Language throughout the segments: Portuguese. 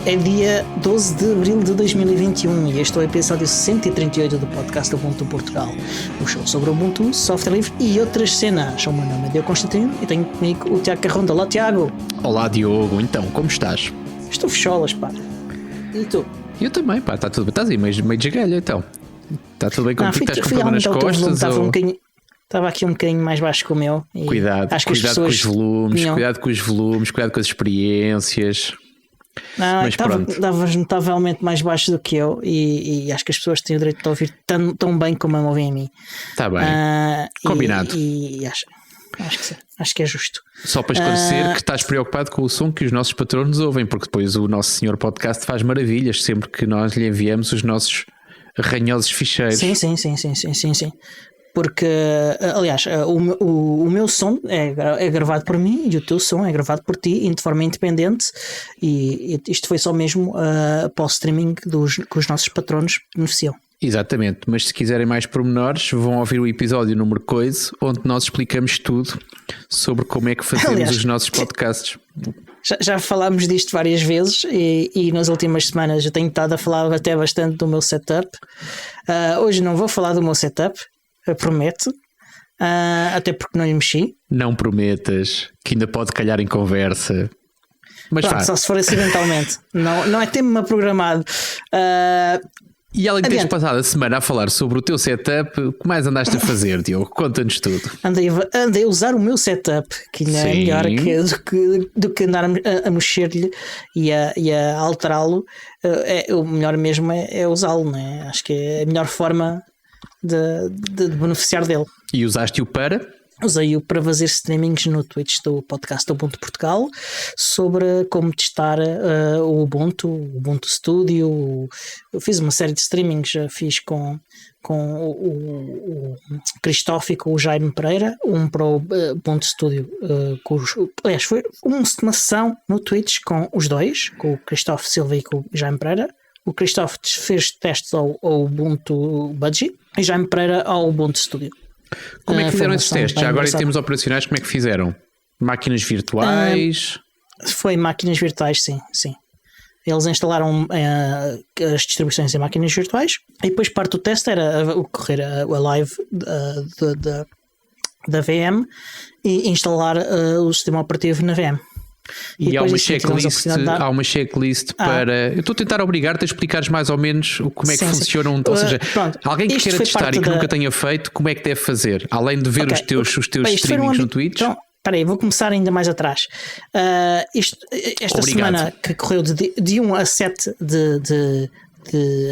É dia 12 de abril de 2021 e este é o episódio 138 do podcast Ubuntu Portugal. O show sobre Ubuntu, software livre e outras cenas. O meu nome é Diogo Constantino e tenho comigo o Tiago Carronda. Olá, Tiago. Olá, Diogo. Então, como estás? Estou fecholas, pá. E tu? Eu também, pá. Está tudo bem. Estás aí meio desgalho, então. Está tudo bem contigo? Estás com problema nas costas? Estava aqui um bocadinho mais baixo que o meu. Cuidado, acho que cuidado com os volumes, cuidado com os volumes, cuidado com as experiências. Não, estavas notavelmente mais baixo do que eu e acho que as pessoas têm o direito de ouvir tão bem como me ouvem a mim. Está bem. Combinado. E acho que sim. Acho que é justo. Só para esclarecer que estás preocupado com o som que os nossos patronos ouvem, porque depois o nosso senhor podcast faz maravilhas sempre que nós lhe enviamos os nossos ranhosos ficheiros. Sim. Porque, aliás, o meu som é gravado por mim e o teu som é gravado por ti de forma independente, e isto foi só mesmo para o streaming que os nossos patronos beneficiam. Exatamente, mas se quiserem mais pormenores vão ouvir o episódio número coisa, onde nós explicamos tudo sobre como é que fazemos os nossos podcasts. Já falámos disto várias vezes e nas últimas semanas eu tenho estado a falar até bastante do meu setup. Hoje não vou falar do meu setup, eu prometo, até porque não lhe mexi. Não prometas, que ainda pode calhar em conversa. Mas pronto, só se for acidentalmente. não é tema programado. E além de teres passado a semana a falar sobre o teu setup, o que mais andaste a fazer, Diogo? Conta-nos tudo. Andei a usar o meu setup, que ainda é melhor do que andar a mexer-lhe e a alterá-lo. O melhor mesmo é usá-lo, não é? Acho que é a melhor forma de beneficiar dele. E usaste-o para? Usei-o para fazer streamings no Twitch do podcast Ubuntu Portugal sobre como testar o Ubuntu Studio. Eu fiz uma série de streamings, fiz com o Cristóvão e com o Jaime Pereira, um para o Ubuntu Studio. Aliás, foi uma sessão no Twitch com os dois, com o Cristóvão Silva e com o Jaime Pereira. O Cristóvão fez testes ao Ubuntu Budgie e Jaime Pereira ao Ubuntu Studio. Como é que fizeram esses testes? Já agora em termos operacionais, como é que fizeram? Máquinas virtuais? Foi máquinas virtuais, sim. Eles instalaram as distribuições em máquinas virtuais e depois parte do teste era correr a live da VM e instalar o sistema operativo na VM. E há uma checklist para... Eu estou a tentar obrigar-te a explicares mais ou menos como é que funcionam. Ou seja, alguém que queira testar e que nunca tenha feito, como é que deve fazer? Além de ver os teus streamings no Twitch? Então, espera aí, vou começar ainda mais atrás. Esta semana que correu de 1 a 7 de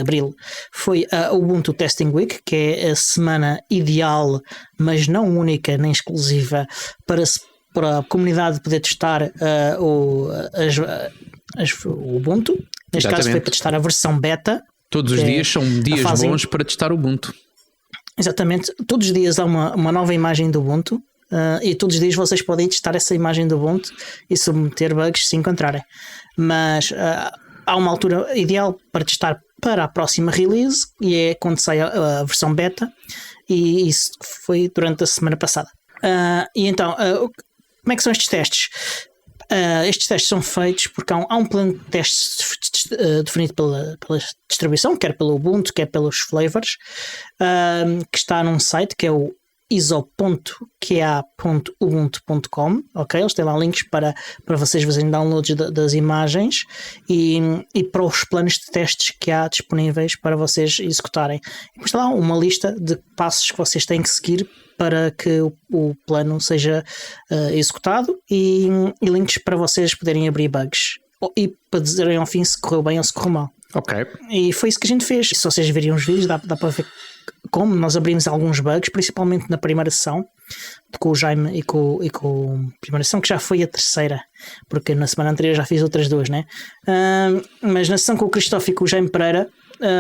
abril foi a Ubuntu Testing Week, que é a semana ideal, mas não única nem exclusiva, para a comunidade poder testar o Ubuntu. Neste caso foi para testar a versão beta. Todos os dias são dias bons para testar o Ubuntu. Exatamente, todos os dias há uma nova imagem do Ubuntu e todos os dias vocês podem testar essa imagem do Ubuntu e submeter bugs se encontrarem. Mas há uma altura ideal para testar para a próxima release e é quando sai a versão beta, e isso foi durante a semana passada. E então, como é que são estes testes? Estes testes são feitos porque há um plano de testes definido pela distribuição, quer pelo Ubuntu, quer pelos flavors, que está num site que é o iso.qa.ubuntu.com. ok? Eles têm lá links para vocês fazerem downloads das imagens e para os planos de testes que há disponíveis para vocês executarem. E depois está lá uma lista de passos que vocês têm que seguir para que o plano seja executado e links para vocês poderem abrir bugs e para dizerem ao fim se correu bem ou se correu mal. Ok. E foi isso que a gente fez. Se vocês virem os vídeos, dá para ver como nós abrimos alguns bugs, principalmente na primeira sessão, com o Jaime e com a primeira sessão, que já foi a terceira, porque na semana anterior já fiz outras duas, né? Mas na sessão com o Cristóvão e com o Jaime Pereira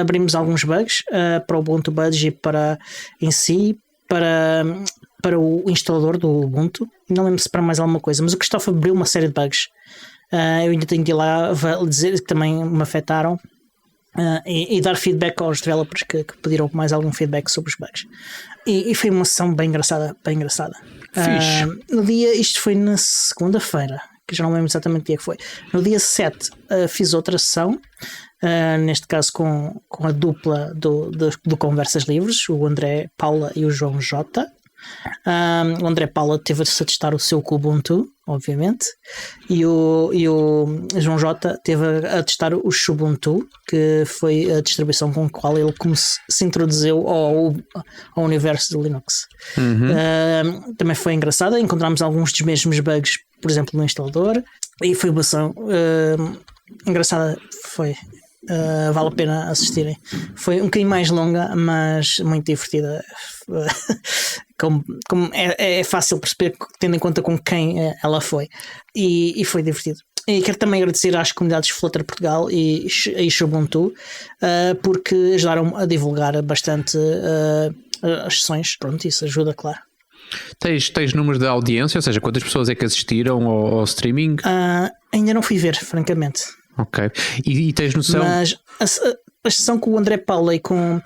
abrimos alguns bugs para o Ubuntu Budgie, para em si, para o instalador do Ubuntu. Não lembro se para mais alguma coisa, mas o Cristóvão abriu uma série de bugs. Eu ainda tenho de ir lá dizer que também me afetaram e dar feedback aos developers que pediram mais algum feedback sobre os bugs. E foi uma sessão bem engraçada. No dia, isto foi na segunda-feira que já não lembro exatamente o dia que foi. No dia 7 fiz outra sessão, neste caso com a dupla do Conversas Livres, o André Paula e o João J. O André Paula teve-se a testar o seu Kubuntu, obviamente, e o João J teve a testar o Xubuntu, que foi a distribuição com a qual ele se introduziu ao universo do Linux. Também foi engraçado, encontramos alguns dos mesmos bugs, por exemplo, no instalador, e foi uma ação engraçada, vale a pena assistirem. Foi um bocadinho mais longa, mas muito divertida. Como é fácil perceber, tendo em conta com quem ela foi, e foi divertido. E quero também agradecer às comunidades Flutter Portugal e Xubuntu, porque ajudaram a divulgar bastante as sessões. Pronto, isso ajuda, claro. Tens números de audiência, ou seja, quantas pessoas é que assistiram ao streaming? Ainda não fui ver, francamente. Ok. E tens noção? Mas a sessão com o André Paula e com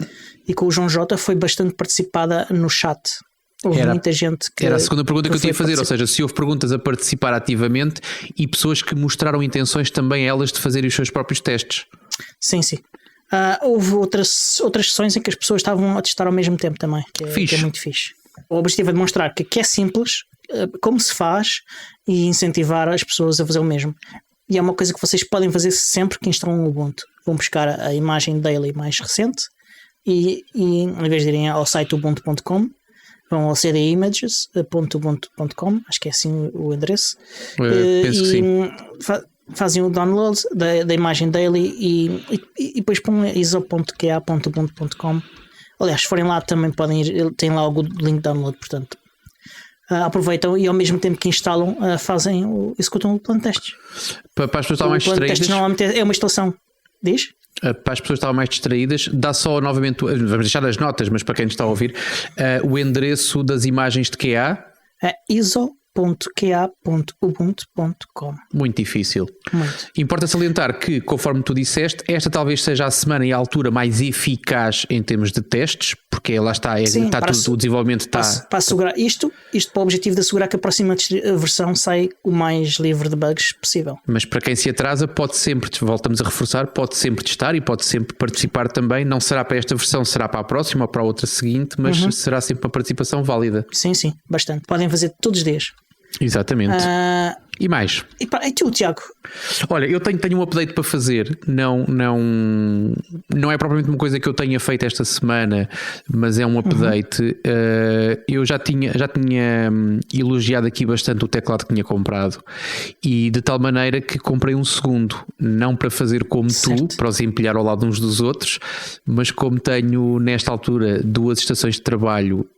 o João J foi bastante participada no chat. Houve muita gente que... Era a segunda pergunta que eu tinha a fazer, ou seja, se houve perguntas a participar ativamente e pessoas que mostraram intenções também elas de fazerem os seus próprios testes. Sim. Houve outras sessões em que as pessoas estavam a testar ao mesmo tempo também, que é muito fixe. O objetivo é demonstrar que é simples, como se faz, e incentivar as pessoas a fazer o mesmo. E é uma coisa que vocês podem fazer sempre que instalam o Ubuntu. Vão buscar a imagem daily mais recente e em vez de irem ao site ubuntu.com, vão ao cdimages.ubuntu.com, acho que é assim o endereço. Penso que sim. Fazem o download da imagem daily e depois põem iso.qa.ubuntu.com. Aliás, se forem lá também podem ir, tem lá o link de download, portanto. Aproveitam e ao mesmo tempo que instalam executam o plano de testes. Para as pessoas estarem mais distraídas, normalmente é uma instalação. Diz? Para as pessoas estarem mais distraídas, dá só novamente, vamos deixar as notas, mas para quem está a ouvir, o endereço das imagens de QA é iso.qa.ubuntu.com. Muito difícil. Muito. Importa salientar que, conforme tu disseste, esta talvez seja a semana e a altura mais eficaz em termos de testes, porque lá está, o desenvolvimento está... Para assegurar isto para o objetivo de assegurar que a próxima versão sai o mais livre de bugs possível. Mas para quem se atrasa, pode sempre, voltamos a reforçar, pode sempre testar e pode sempre participar também. Não será para esta versão, será para a próxima ou para a outra seguinte, mas será sempre uma participação válida. Sim, bastante. Podem fazer todos os dias. Exatamente. E mais? E tu, Tiago? Olha, eu tenho um update para fazer. Não é propriamente uma coisa que eu tenha feito esta semana, mas é um update. Eu já tinha elogiado aqui bastante o teclado que tinha comprado, e de tal maneira que comprei um segundo, não para fazer como tu, para os empilhar ao lado uns dos outros, mas como tenho nesta altura 2 estações de trabalho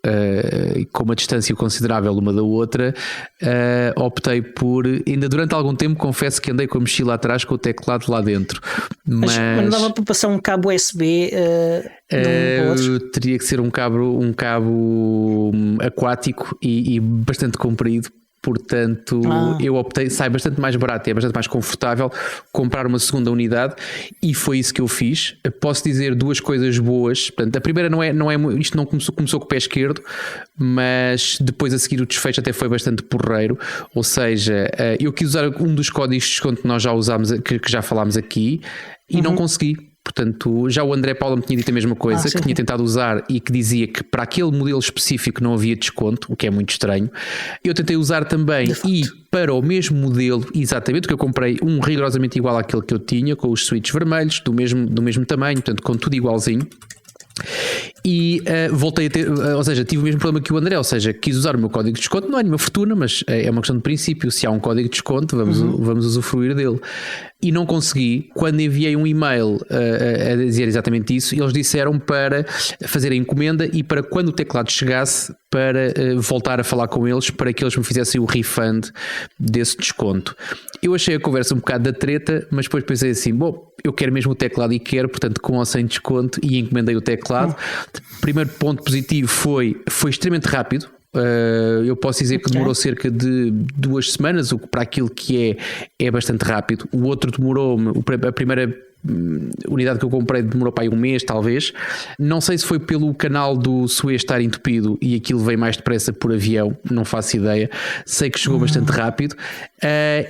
com uma distância considerável uma da outra, optei por, ainda durante algum tempo, confesso que andei com a mochila atrás com o teclado lá dentro. Mas não dava para passar um cabo USB teria que ser um cabo aquático e bastante comprido. Portanto, eu optei, sai bastante mais barato e é bastante mais confortável comprar uma segunda unidade, e foi isso que eu fiz. Posso dizer 2 coisas boas. Portanto, a primeira não é isto não começou com o pé esquerdo, mas depois a seguir o desfecho até foi bastante porreiro. Ou seja, eu quis usar um dos códigos de desconto que nós já usámos, que já falámos aqui, e não consegui. Portanto, já o André Paula me tinha dito a mesma coisa, que tinha tentado usar e que dizia que para aquele modelo específico não havia desconto, o que é muito estranho. Eu tentei usar também, e para o mesmo modelo, exatamente, que eu comprei um rigorosamente igual àquele que eu tinha, com os switches vermelhos, do mesmo tamanho, portanto, com tudo igualzinho. E voltei a ter, ou seja, tive o mesmo problema que o André, ou seja, quis usar o meu código de desconto, não é nenhuma fortuna, mas é uma questão de princípio. Se há um código de desconto, vamos usufruir dele. E não consegui. Quando enviei um e-mail a dizer exatamente isso, eles disseram para fazer a encomenda e para quando o teclado chegasse, para voltar a falar com eles, para que eles me fizessem o refund desse desconto. Eu achei a conversa um bocado da treta, mas depois pensei assim, eu quero mesmo o teclado e quero, portanto, com ou sem desconto, e encomendei o teclado. Primeiro ponto positivo foi extremamente rápido. Eu posso dizer que demorou cerca de 2 semanas, o que para aquilo que é bastante rápido. O outro demorou-me, a primeira unidade que eu comprei demorou para aí um mês, talvez. Não sei se foi pelo canal do Suez estar entupido e aquilo veio mais depressa por avião, não faço ideia. Sei que chegou bastante rápido.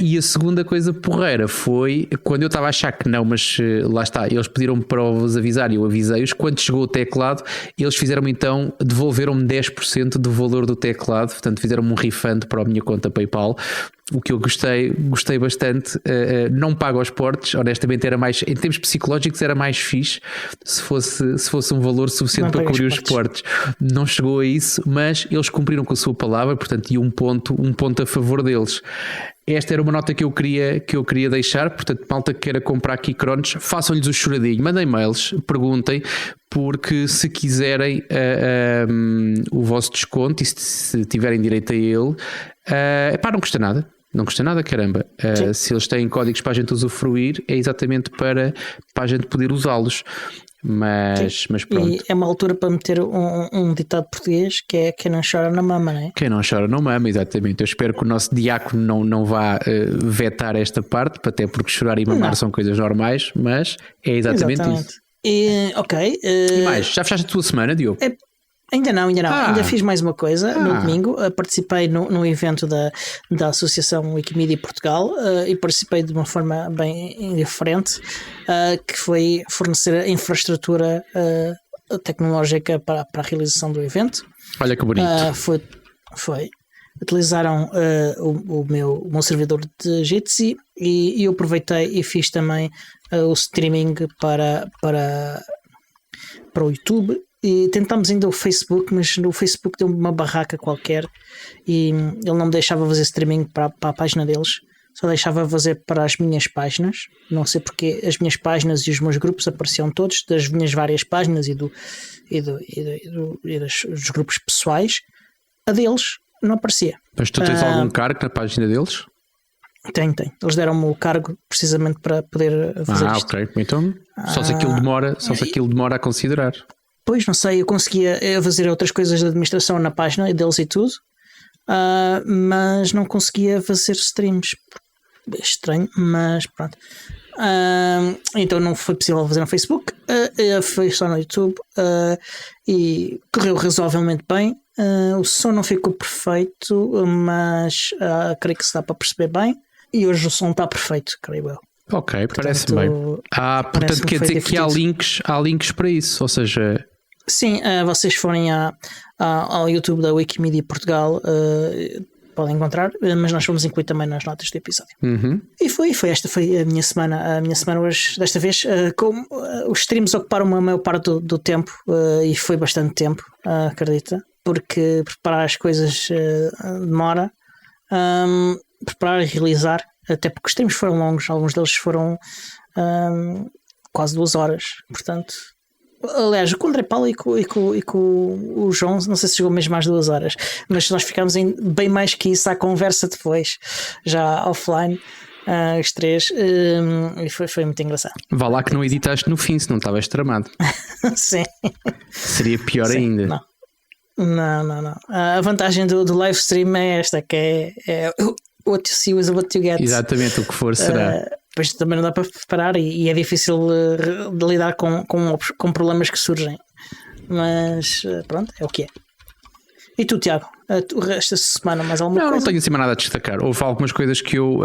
E a segunda coisa porreira foi quando eu estava a achar que não, mas lá está, eles pediram-me para vos avisar e eu avisei-os. Quando chegou o teclado, eles fizeram-me então, devolveram-me 10% do valor do teclado, portanto fizeram-me um refund para a minha conta PayPal. O que eu gostei bastante. Não pago aos portes, honestamente era mais, em termos psicológicos era mais fixe se fosse um valor suficiente para cobrir os portes. Não chegou a isso, mas eles cumpriram com a sua palavra, portanto, e um ponto a favor deles. Esta era uma nota que eu queria deixar, portanto, malta que queira comprar aqui Cronos, façam-lhes o choradinho, mandem mails, perguntem, porque se quiserem o vosso desconto e se tiverem direito a ele, não custa nada. Não custa nada, caramba. Se eles têm códigos para a gente usufruir, é exatamente para a gente poder usá-los. Mas pronto. E é uma altura para meter um ditado português que é quem não chora não mama, não é? Quem não chora não mama, exatamente. Eu espero que o nosso diácono não vá vetar esta parte, até porque chorar e mamar são coisas normais, mas é exatamente isso. Ok. E mais, já fechaste a tua semana, Diogo? Ainda não. Ainda fiz mais uma coisa no domingo. Participei no evento da Associação Wikimedia Portugal e participei de uma forma bem diferente, que foi fornecer a infraestrutura tecnológica para a realização do evento. Olha que bonito. Foi. Utilizaram o meu servidor de Jitsi e eu aproveitei e fiz também o streaming para o YouTube. E tentámos ainda o Facebook, mas no Facebook deu-me uma barraca qualquer e ele não me deixava fazer streaming para a página deles, só deixava fazer para as minhas páginas. Não sei porque as minhas páginas e os meus grupos apareciam todos, das minhas várias páginas e dos grupos pessoais. A deles não aparecia. Mas tu tens algum cargo na página deles? Tem. Eles deram-me o cargo precisamente para poder fazer isto. Ok. Então, só se aquilo demora a considerar. Pois, não sei, eu conseguia fazer outras coisas de administração na página deles e tudo, mas não conseguia fazer streams. É estranho, mas pronto. Então não foi possível fazer no Facebook, foi só no YouTube e correu razoavelmente bem. O som não ficou perfeito, mas creio que se dá para perceber bem. E hoje o som está perfeito, creio eu. Ok, parece bem. Portanto, quer dizer que há links para isso, ou seja... Sim, vocês forem ao YouTube da Wikimedia Portugal, podem encontrar, mas nós vamos incluir também nas notas do episódio. E esta foi a minha semana. A minha semana hoje, desta vez, como os streams ocuparam a maior parte do tempo, e foi bastante tempo, acredita, porque preparar as coisas demora, preparar e realizar, até porque os streams foram longos, alguns deles foram quase 2 horas, portanto... Aliás, com o André Paulo e com o João, não sei se chegou mesmo às 2 horas, mas nós ficámos bem mais que isso à conversa depois, já offline, os 3, e foi muito engraçado. Vá lá que não editaste no fim, se não estavas tramado. Sim. Seria pior ainda. Não. A vantagem do live stream é esta, que é what you see is what you get. Exatamente, o que for será. Depois também não dá para preparar e é difícil de lidar com problemas que surgem, mas pronto, é o que é. E tu, Tiago, esta semana mais alguma coisa? Não tenho assim mais nada a destacar. Houve algumas coisas que eu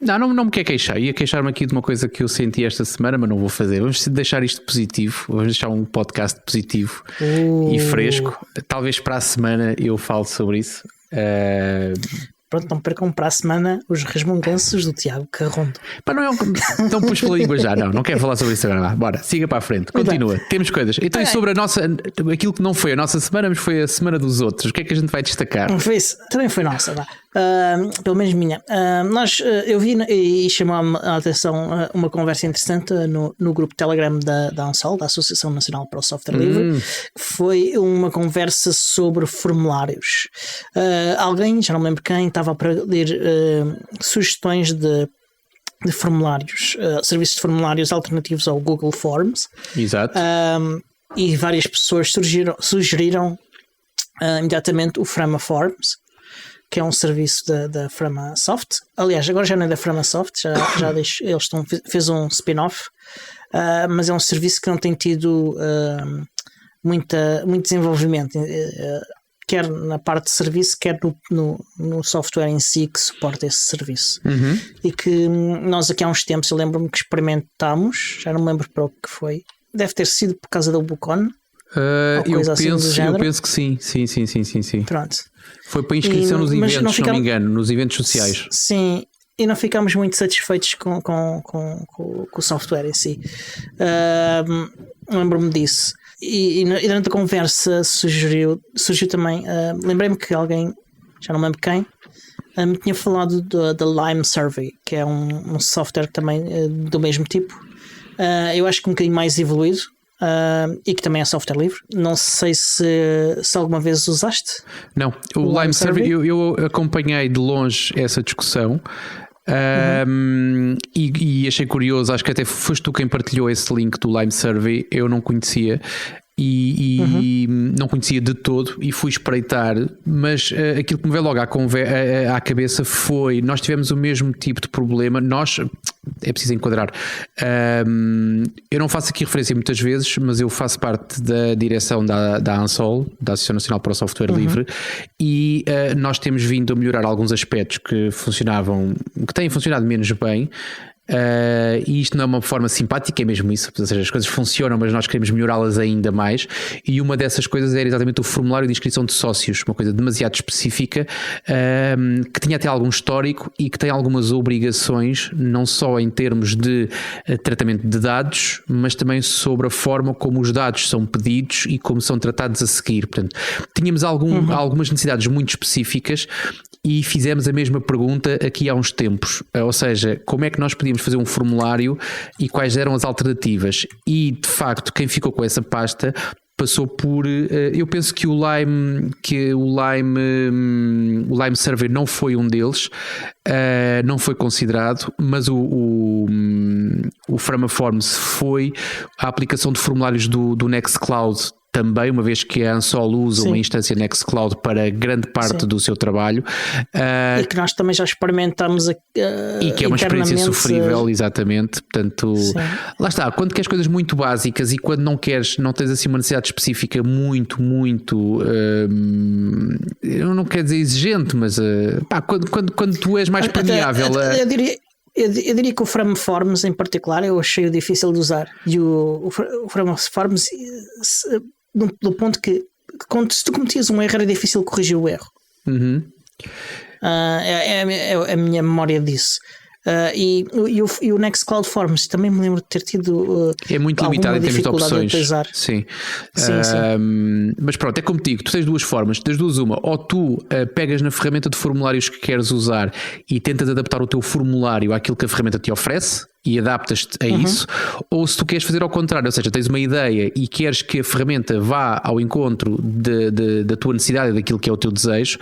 não me quero queixar. Ia queixar-me aqui de uma coisa que eu senti esta semana, mas não vou fazer. Vamos deixar isto positivo, vamos deixar um podcast positivo e fresco. Talvez para a semana eu falo sobre isso. Pronto, não percam para a semana os resmunganços do Tiago Carrondo. Não pus pela língua já, não quero falar sobre isso agora. Bora, siga para a frente, continua. Temos coisas. Então, e sobre aquilo que não foi a nossa semana, mas foi a semana dos outros, o que é que a gente vai destacar? Também foi nossa, vá. Pelo menos minha. Eu vi e chamou-me a atenção uma conversa interessante no grupo Telegram da ANSOL, da Associação Nacional para o Software Livre. Foi uma conversa sobre formulários. Alguém, já não me lembro quem, estava a pedir sugestões de formulários, serviços de formulários alternativos ao Google Forms. Exato. E várias pessoas sugeriram imediatamente o Frama Forms, que é um serviço da Framasoft. Aliás, agora já não é da Framasoft, fez um spin-off, mas é um serviço que não tem tido muito desenvolvimento, quer na parte de serviço, quer no software em si que suporta esse serviço. E que nós aqui há uns tempos, eu lembro-me que experimentámos, já não me lembro para o que foi, deve ter sido por causa da Bucon. Eu penso que sim. Pronto. Foi para inscrição nos eventos, se não me engano, nos eventos sociais. Sim, e não ficámos muito satisfeitos com o software em si. Lembro-me disso. E durante a conversa surgiu também. Lembrei-me que alguém, já não lembro quem, me tinha falado da Lime Survey, que é um software também do mesmo tipo. Eu acho que um bocadinho mais evoluído. E que também é software livre. Não sei se alguma vez usaste. Não, o Lime Survey eu acompanhei de longe essa discussão. E achei curioso, acho que até foste tu quem partilhou esse link do Lime Survey. Eu não conhecia e não conhecia de todo e fui espreitar, mas aquilo que me veio logo à cabeça foi: nós tivemos o mesmo tipo de problema. É preciso enquadrar. Eu não faço aqui referência muitas vezes, mas eu faço parte da direção da ANSOL, da Associação Nacional para o Software Livre, e nós temos vindo a melhorar alguns aspectos que têm funcionado menos bem. E isto não é uma forma simpática, é mesmo isso, ou seja, as coisas funcionam, mas nós queremos melhorá-las ainda mais, e uma dessas coisas era exatamente o formulário de inscrição de sócios, uma coisa demasiado específica, que tinha até algum histórico e que tem algumas obrigações, não só em termos de tratamento de dados, mas também sobre a forma como os dados são pedidos e como são tratados a seguir. Portanto, tínhamos algumas necessidades muito específicas e fizemos a mesma pergunta aqui há uns tempos, ou seja, como é que nós podíamos fazer um formulário e quais eram as alternativas, e de facto quem ficou com essa pasta passou por, eu penso que o Lime Survey não foi um deles, não foi considerado, mas o Framaforms foi. A aplicação de formulários do Nextcloud também, uma vez que a ANSOL usa uma instância Nextcloud para grande parte do seu trabalho. E que nós também já experimentamos e que é uma experiência sofrível, exatamente. Portanto, lá está, quando queres coisas muito básicas e quando não tens assim uma necessidade específica muito, eu não quero dizer exigente, mas quando tu és mais permeável. Eu diria que o Framaforms em particular eu achei difícil de usar, e o Framaforms do ponto que se tu cometias um erro era difícil corrigir o erro. É a minha memória disso. E o Nextcloud Forms também me lembro de ter tido é muito limitado em termos de opções. Sim. Mas pronto, é como digo, tu tens duas formas, das duas uma, ou tu pegas na ferramenta de formulários que queres usar e tentas adaptar o teu formulário àquilo que a ferramenta te oferece e adaptas-te a isso, ou se tu queres fazer ao contrário, ou seja, tens uma ideia e queres que a ferramenta vá ao encontro da tua necessidade e daquilo que é o teu desejo,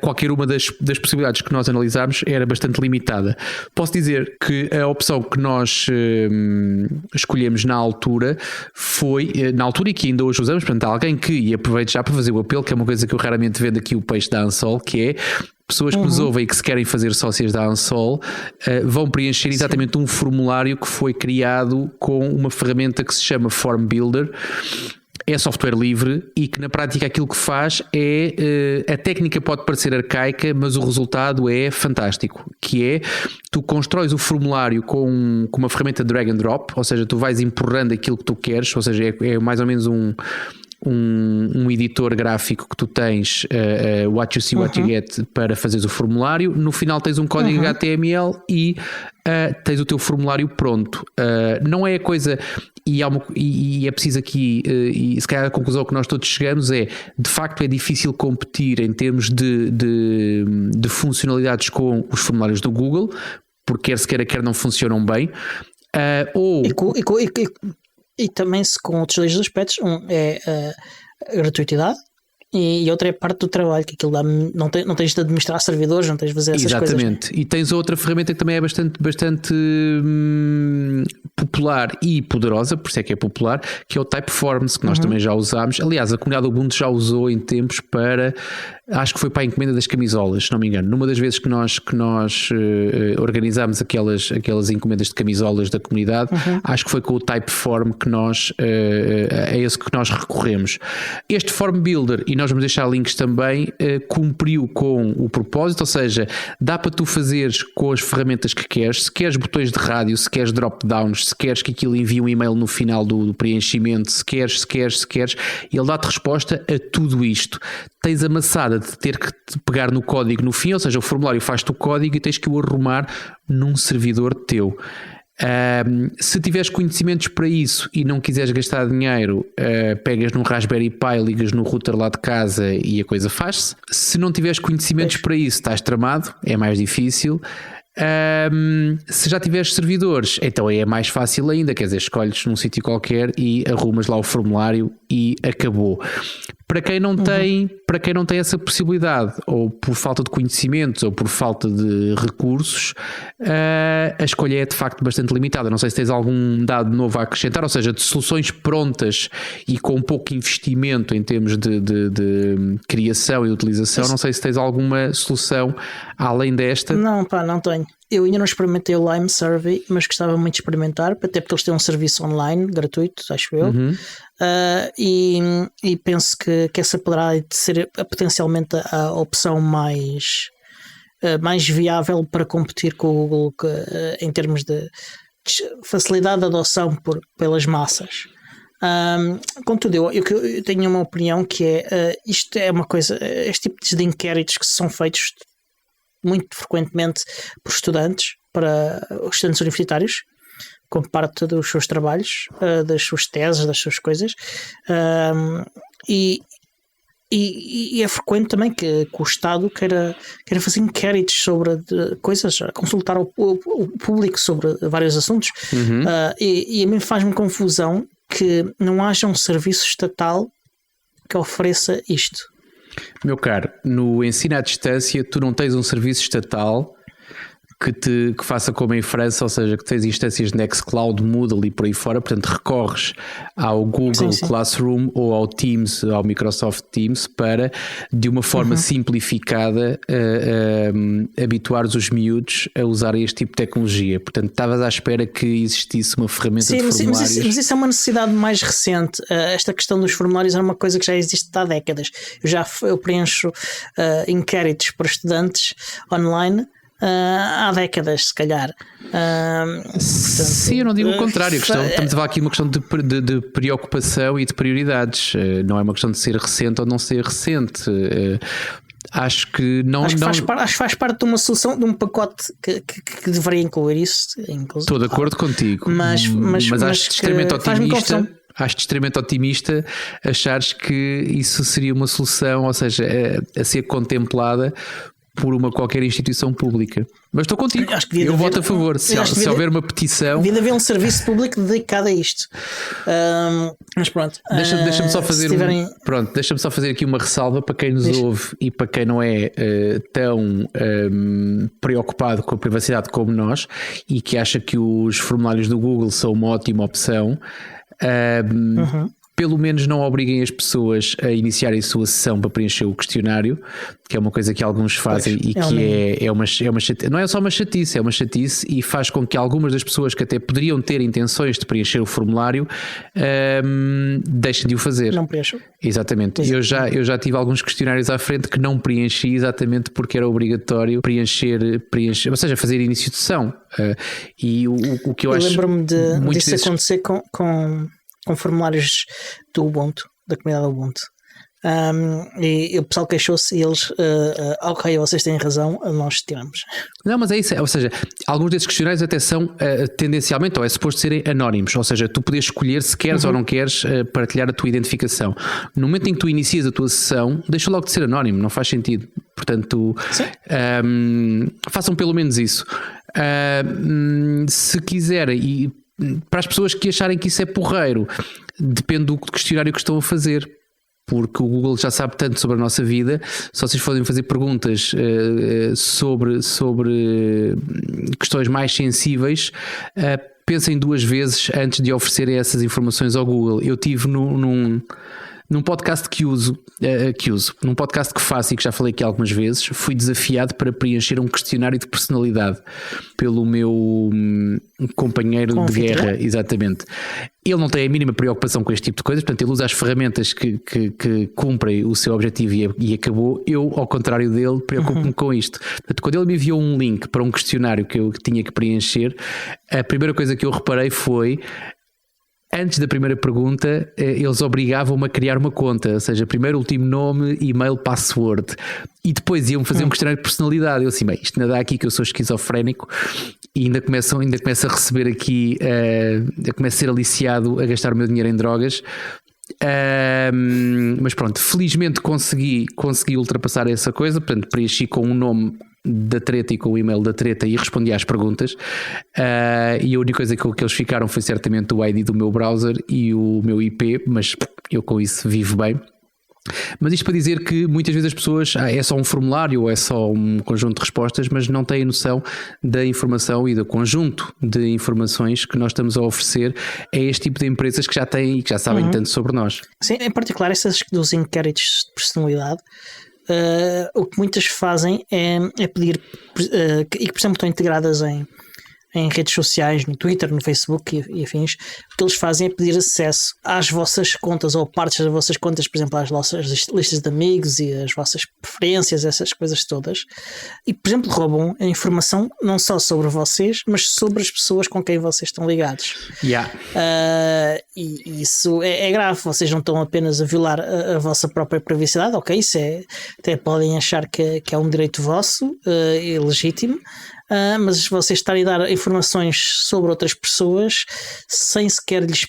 qualquer uma das possibilidades que nós analisámos era bastante limitada. Posso dizer que a opção que nós escolhemos na altura foi, na altura e que ainda hoje usamos, portanto, alguém que, e aproveito já para fazer o apelo, que é uma coisa que eu raramente vendo aqui o peixe da ANSOL, que é pessoas que nos ouvem e que se querem fazer sócias da ANSOL vão preencher exatamente um formulário que foi criado com uma ferramenta que se chama Form Builder. É software livre e que na prática aquilo que faz é, a técnica pode parecer arcaica, mas o resultado é fantástico, que é, tu constróis o formulário com uma ferramenta drag and drop, ou seja, tu vais empurrando aquilo que tu queres, ou seja, é mais ou menos um editor gráfico que tu tens, what you see, what you get, para fazeres o formulário. No final tens um código HTML e tens o teu formulário pronto. Não é a coisa, e é preciso aqui, e se calhar a conclusão que nós todos chegamos é, de facto é difícil competir em termos de funcionalidades com os formulários do Google, porque quer se queira, quer não funcionam bem. E também com outros dois aspectos, é a gratuitidade, E outra é a parte do trabalho, que aquilo não tens de administrar servidores, não tens de fazer essas coisas. Exatamente. E tens outra ferramenta que também é bastante popular e poderosa, por isso é que é popular, que é o Typeforms, que nós também já usámos. Aliás, a comunidade Ubuntu já usou em tempos para, acho que foi para a encomenda das camisolas, se não me engano. Numa das vezes que nós organizámos aquelas encomendas de camisolas da comunidade, acho que foi com o Typeform que é esse que nós recorremos. Este Form Builder, e nós vamos deixar links também, cumpriu com o propósito, ou seja, dá para tu fazeres com as ferramentas que queres, se queres botões de rádio, se queres drop-downs, se queres que aquilo envie um e-mail no final do preenchimento, se queres, ele dá-te resposta a tudo isto. Tens a maçada de ter que te pegar no código no fim, ou seja, o formulário faz-te o código e tens que o arrumar num servidor teu. Se tiveres conhecimentos para isso e não quiseres gastar dinheiro, pegas num Raspberry Pi, ligas no router lá de casa e a coisa faz-se. Se não tiveres conhecimentos para isso, estás tramado, é mais difícil. Se já tiveres servidores, então aí é mais fácil ainda, quer dizer, escolhes num sítio qualquer e arrumas lá o formulário e acabou. Para quem não tem essa possibilidade, ou por falta de conhecimentos ou por falta de recursos, a escolha é de facto bastante limitada. Não sei se tens algum dado novo a acrescentar, ou seja, de soluções prontas e com pouco investimento em termos de criação e utilização. Não sei se tens alguma solução além desta. Não tenho. Eu ainda não experimentei o Lime Survey, mas gostava muito de experimentar, até porque eles têm um serviço online gratuito, acho eu. E penso que essa poderá ser potencialmente a opção mais viável para competir com o Google em termos de facilidade de adoção pelas massas. Contudo, eu tenho uma opinião que é isto é uma coisa, este tipo de inquéritos que são feitos muito frequentemente por estudantes, para os estudantes universitários, como parte dos seus trabalhos, das suas teses, das suas coisas, e é frequente também que o Estado queira fazer inquéritos sobre coisas, consultar o público sobre vários assuntos, e a mim faz-me confusão que não haja um serviço estatal que ofereça isto. Meu caro, no ensino à distância tu não tens um serviço estatal que faça como em França, ou seja, que tens instâncias de Nextcloud, Moodle e por aí fora, portanto recorres ao Google Classroom ou ao Teams, ao Microsoft Teams, para de uma forma simplificada habituares os miúdos a usar este tipo de tecnologia. Portanto, estavas à espera que existisse uma ferramenta de formulários. Mas isso é uma necessidade mais recente. Esta questão dos formulários é uma coisa que já existe há décadas. Eu preencho inquéritos para estudantes online há décadas, se calhar. Portanto, sim, eu não digo o contrário. Estamos a falar aqui de uma questão de preocupação e de prioridades. Não é uma questão de ser recente ou não ser recente. Acho que faz parte de uma solução, de um pacote que deveria incluir isso. Estou de acordo contigo, mas acho extremamente otimista achares que isso seria uma solução, ou seja, a ser contemplada por qualquer instituição pública. Mas estou contigo, eu voto a favor. Se houver uma petição, devia haver um serviço público dedicado a isto. Mas pronto, deixa-me só fazer deixa-me só fazer aqui uma ressalva para quem nos ouve e para quem não é tão preocupado com a privacidade como nós e que acha que os formulários do Google são uma ótima opção. Pelo menos não obriguem as pessoas a iniciarem a sua sessão para preencher o questionário, que é uma coisa que alguns fazem é uma chatice. Não é só uma chatice, é uma chatice e faz com que algumas das pessoas que até poderiam ter intenções de preencher o formulário deixem de o fazer. Não preencham. Exatamente. Eu já tive alguns questionários à frente que não preenchi exatamente porque era obrigatório preencher, ou seja, fazer início de sessão. E o que eu acho... lembro-me disso acontecer com formulários do Ubuntu, da comunidade Ubuntu. E o pessoal queixou-se e eles, ok, vocês têm razão, nós tiramos. Não, mas é isso, ou seja, alguns desses questionários até são tendencialmente, ou é suposto serem anónimos, ou seja, tu podes escolher se queres ou não queres partilhar a tua identificação. No momento em que tu inicias a tua sessão, deixa logo de ser anónimo, não faz sentido. Portanto, façam pelo menos isso. Se quiserem, e para as pessoas que acharem que isso é porreiro, depende do questionário que estão a fazer. porque o Google já sabe tanto sobre a nossa vida. Se vocês forem fazer perguntas sobre questões mais sensíveis, pensem 2 vezes antes de oferecerem essas informações ao Google. Eu tive num podcast num podcast que faço e que já falei aqui algumas vezes, fui desafiado para preencher um questionário de personalidade pelo meu companheiro de guerra, exatamente. Ele não tem a mínima preocupação com este tipo de coisas, portanto ele usa as ferramentas que cumprem o seu objetivo e acabou. Eu, ao contrário dele, preocupo-me com isto. Portanto, quando ele me enviou um link para um questionário que eu tinha que preencher, a primeira coisa que eu reparei foi: antes da primeira pergunta, eles obrigavam-me a criar uma conta, ou seja, primeiro último nome, e-mail, password, e depois iam fazer um questionário de personalidade. Eu assim, bem, isto não dá aqui que eu sou esquizofrénico, e ainda começo a receber aqui, começo a ser aliciado a gastar o meu dinheiro em drogas. Mas pronto, felizmente consegui ultrapassar essa coisa. Portanto, preenchi com o nome da treta e com o e-mail da treta e respondi às perguntas, e a única coisa que eles ficaram foi certamente o ID do meu browser e o meu IP, mas eu com isso vivo bem. Mas isto para dizer que muitas vezes as pessoas é só um formulário ou é só um conjunto de respostas, mas não têm noção da informação e do conjunto de informações que nós estamos a oferecer a este tipo de empresas que já têm e que já sabem tanto sobre nós. Sim, em particular essas dos inquéritos de personalidade. O que muitas fazem é pedir, e que por exemplo estão integradas em redes sociais, no Twitter, no Facebook e afins. O que eles fazem é pedir acesso às vossas contas ou partes das vossas contas, por exemplo, às vossas listas de amigos e as vossas preferências, essas coisas todas, e por exemplo roubam a informação não só sobre vocês, mas sobre as pessoas com quem vocês estão ligados. E isso é grave. Vocês não estão apenas a violar a vossa própria privacidade, ok, isso até podem achar que é um direito vosso e legítimo, mas vocês estarem a dar informações sobre outras pessoas sem sequer lhes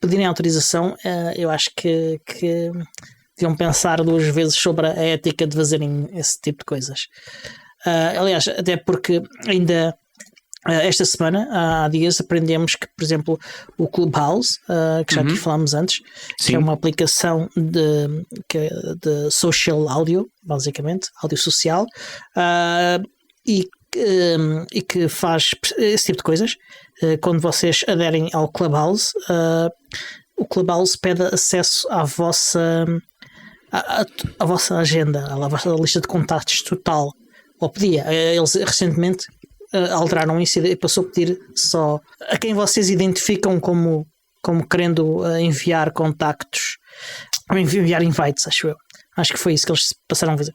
pedirem autorização, eu acho que deviam pensar 2 vezes sobre a ética de fazerem esse tipo de coisas. Aliás, até porque ainda esta semana, há dias, aprendemos que, por exemplo, o Clubhouse, que já aqui falámos antes, que é uma aplicação de social audio, basicamente, áudio social, e que faz esse tipo de coisas. Quando vocês aderem ao Clubhouse, o Clubhouse pede acesso à vossa agenda, à vossa lista de contactos total. Ou pedia. Eles recentemente alteraram isso e passou a pedir só a quem vocês identificam como querendo enviar contactos, ou enviar invites, acho eu. Acho que foi isso que eles passaram a fazer.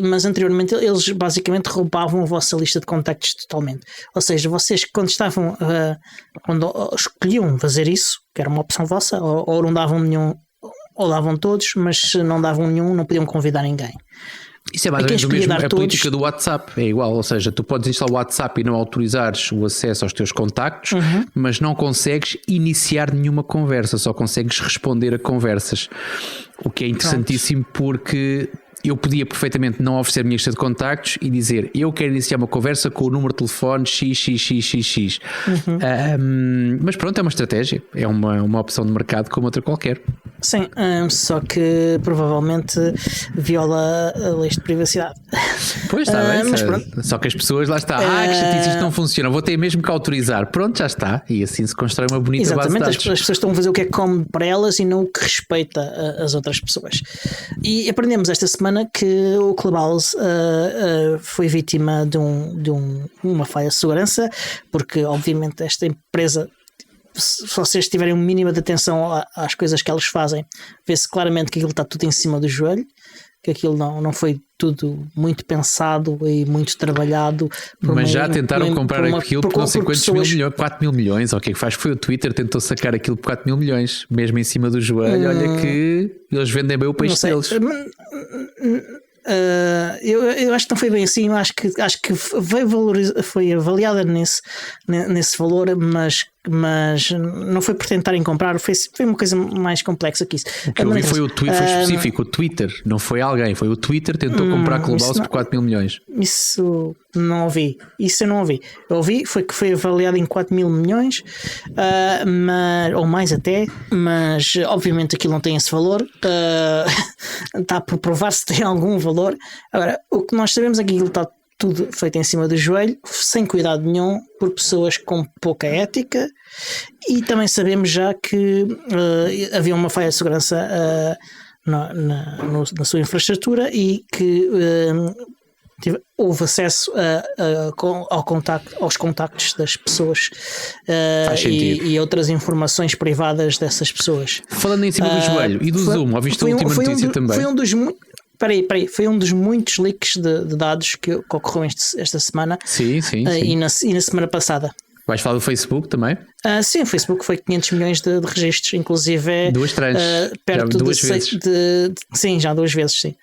Mas anteriormente eles basicamente roubavam a vossa lista de contactos totalmente. Ou seja, vocês quando escolhiam fazer isso, que era uma opção vossa, ou não davam nenhum, ou davam todos, mas se não davam nenhum, não podiam convidar ninguém. Isso é mais ou menos o mesmo, a política do WhatsApp é igual, ou seja, tu podes instalar o WhatsApp e não autorizares o acesso aos teus contactos, mas não consegues iniciar nenhuma conversa, só consegues responder a conversas, o que é interessantíssimo. Porque eu podia perfeitamente não oferecer a minha lista de contactos e dizer: eu quero iniciar uma conversa com o número de telefone XXXXX. Mas pronto, é uma estratégia, é uma opção de mercado como outra qualquer. Sim, só que provavelmente viola a lei de privacidade. Pois está bem, mas pronto. Só que as pessoas, lá está, que chatice, isto não funciona, vou ter mesmo que autorizar. Pronto, já está, e assim se constrói uma bonita base de dados. Exatamente, as pessoas estão a fazer o que é cómodo para elas e não o que respeita as outras pessoas. E aprendemos esta semana que o Clubhouse foi vítima de uma falha de segurança, porque obviamente esta empresa, se vocês tiverem um mínimo de atenção às coisas que elas fazem, vê-se claramente que aquilo está tudo em cima do joelho, que aquilo não foi tudo muito pensado e muito trabalhado. Mas já tentaram comprar aquilo por não sei quantos milhões, 4 mil milhões, ou o que é que faz? Foi o Twitter, tentou sacar aquilo por 4 mil milhões, mesmo em cima do joelho. Olha que eles vendem bem o peixe deles. Eu acho que não foi bem assim. Acho que foi avaliada nesse valor, mas mas não foi por tentarem comprar, foi uma coisa mais complexa que isso. O que eu vi foi foi específico, o Twitter, não foi alguém, foi o Twitter que tentou comprar Clubhouse por 4 mil milhões. Isso não ouvi, isso eu não ouvi. Eu ouvi foi que foi avaliado em 4 mil milhões, ou mais até, mas obviamente aquilo não tem esse valor, está por provar se tem algum valor. Agora, o que nós sabemos é que aquilo está tudo feito em cima do joelho, sem cuidado nenhum, por pessoas com pouca ética, e também sabemos já que havia uma falha de segurança na sua infraestrutura e que houve acesso aos contactos das pessoas e outras informações privadas dessas pessoas. Falando em cima do joelho e do Zoom, ouviste a última notícia também? Foi um dos foi um dos muitos leaks de dados que ocorreu esta semana. Sim. E na semana passada. Vais falar do Facebook também? Sim, o Facebook foi 500 milhões de registros, inclusive duas trans, perto duas vezes. Sim, já 2 vezes, sim.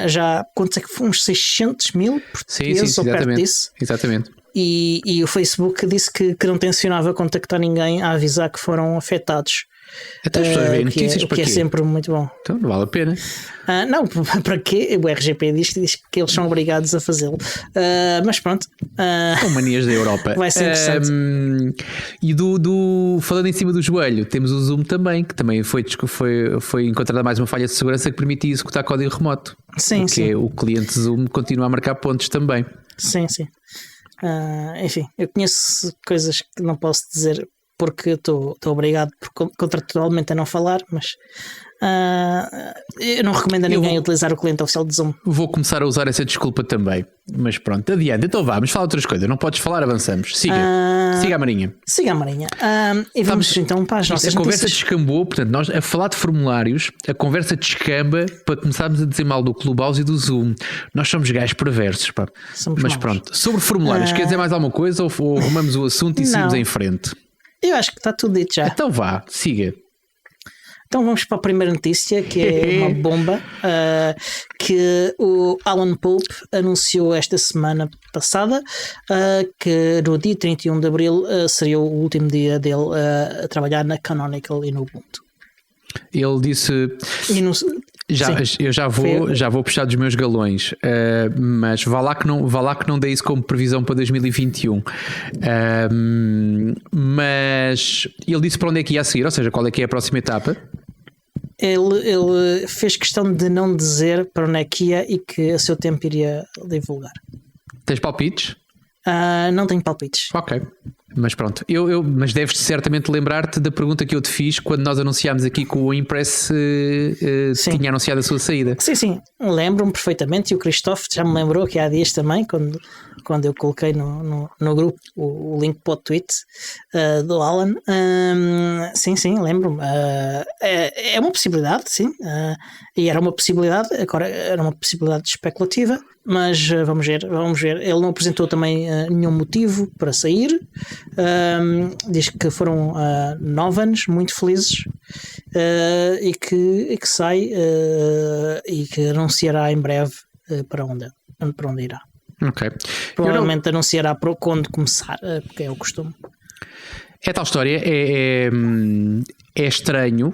Já, quanto é que foi? Uns 600 mil portugueses ou perto disso. Exatamente. E o Facebook disse que não tencionava contactar ninguém a avisar que foram afetados. Até as pessoas veem notícias para quê? Que é sempre muito bom. Então não vale a pena. Não, para quê? O RGP diz que eles são obrigados a fazê-lo. Mas pronto. São manias da Europa. Vai ser interessante. E falando em cima do joelho, temos o Zoom também, que também foi encontrada mais uma falha de segurança que permitia executar código remoto. Sim. O cliente Zoom continua a marcar pontos também. Sim. Enfim, eu conheço coisas que não posso dizer porque estou obrigado contratualmente a não falar, mas eu não recomendo a ninguém utilizar o cliente oficial de Zoom. Vou começar a usar essa desculpa também, mas pronto, adiante. Então vamos falar outras coisas, não podes falar, avançamos. Siga a Marinha. E vamos então para as nossas notícias. A conversa descambou, portanto, nós a falar de formulários, a conversa descamba para começarmos a dizer mal do Clubhouse e do Zoom. Nós somos gajos perversos, pá. Mas pronto, sobre formulários, quer dizer mais alguma coisa ou arrumamos o assunto e seguimos em frente? Eu acho que está tudo dito já. Então vá, siga. Então vamos para a primeira notícia, que é uma bomba, que o Alan Pope anunciou esta semana passada, que no dia 31 de Abril seria o último dia dele a trabalhar na Canonical e no Ubuntu. Ele disse... Eu já vou puxar dos meus galões, mas vá lá que não dei isso como previsão para 2021. Mas ele disse para onde é que ia a seguir, ou seja, qual é que é a próxima etapa? Ele fez questão de não dizer para onde é que ia e que a seu tempo iria divulgar. Tens palpites? Não tenho palpites. Ok. Mas pronto, mas deves certamente lembrar-te da pergunta que eu te fiz quando nós anunciámos aqui que o Impress tinha anunciado a sua saída. Sim, lembro-me perfeitamente, e o Christophe já me lembrou que há dias também, quando eu coloquei no grupo o link para o tweet do Alan. Sim, lembro-me. É uma possibilidade, sim, e era uma possibilidade, agora era uma possibilidade especulativa, mas vamos ver. Ele não apresentou também nenhum motivo para sair. Diz que foram 9 anos muito felizes, e que sai e que anunciará em breve para onde irá. Okay. Provavelmente anunciará quando começar, porque é o costume. É tal história, é estranho.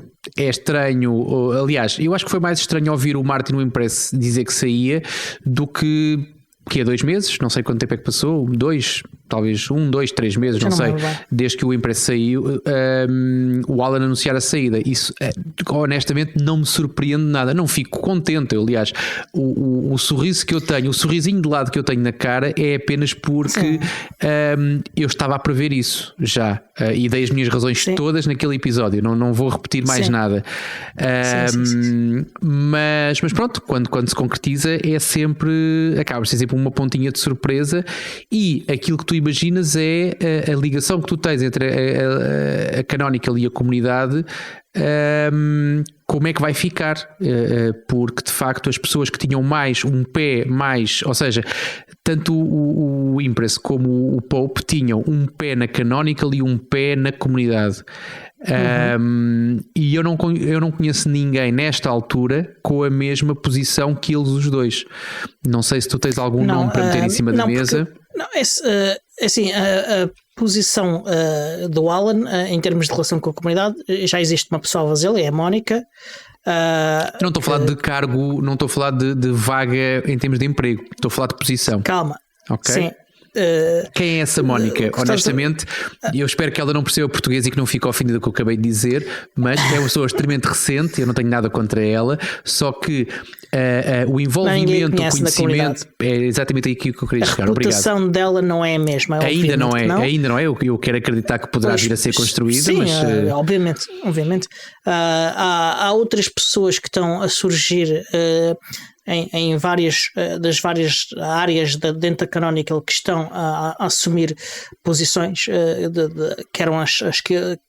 Aliás, eu acho que foi mais estranho ouvir o Martin no Impress dizer que saía do que há 2 meses, não sei quanto tempo é que passou, 2, talvez 1, 2, 3 meses, não sei, desde que o Impress saiu, o Alan anunciar a saída. Isso honestamente não me surpreende nada, não fico contente. Aliás, o sorriso que eu tenho, o sorrisinho de lado que eu tenho na cara é apenas porque eu estava a prever isso já, e dei as minhas razões todas naquele episódio, não vou repetir mais nada. Mas pronto, quando se concretiza acaba por ser sempre uma pontinha de surpresa, e aquilo que tu imaginas é a ligação que tu tens entre a Canonical e a comunidade, como é que vai ficar, porque de facto as pessoas que tinham um pé mais, ou seja, tanto o Impress como o Pope tinham um pé na Canonical e um pé na comunidade. E eu não conheço ninguém nesta altura com a mesma posição que eles os dois. Não sei se tu tens algum nome para meter em cima da mesa. assim, a posição do Alan em termos de relação com a comunidade, já existe uma pessoa a fazê-lo, é a Mónica. Não estou a falar de cargo, não estou a falar de vaga em termos de emprego, estou a falar de posição. Calma. Ok. Sim. Quem é essa Mónica? Honestamente, eu espero que ela não perceba português e que não fique ofendida com o que eu acabei de dizer, mas é uma pessoa extremamente recente, eu não tenho nada contra ela, só que o envolvimento, o conhecimento é exatamente aqui que eu queria chegar. A reputação dela não é a mesma. Ainda não é. Eu quero acreditar que poderá vir a ser construída. Sim, mas, obviamente. Há outras pessoas que estão a surgir em várias áreas dentro da Canonical que estão a assumir posições que eram as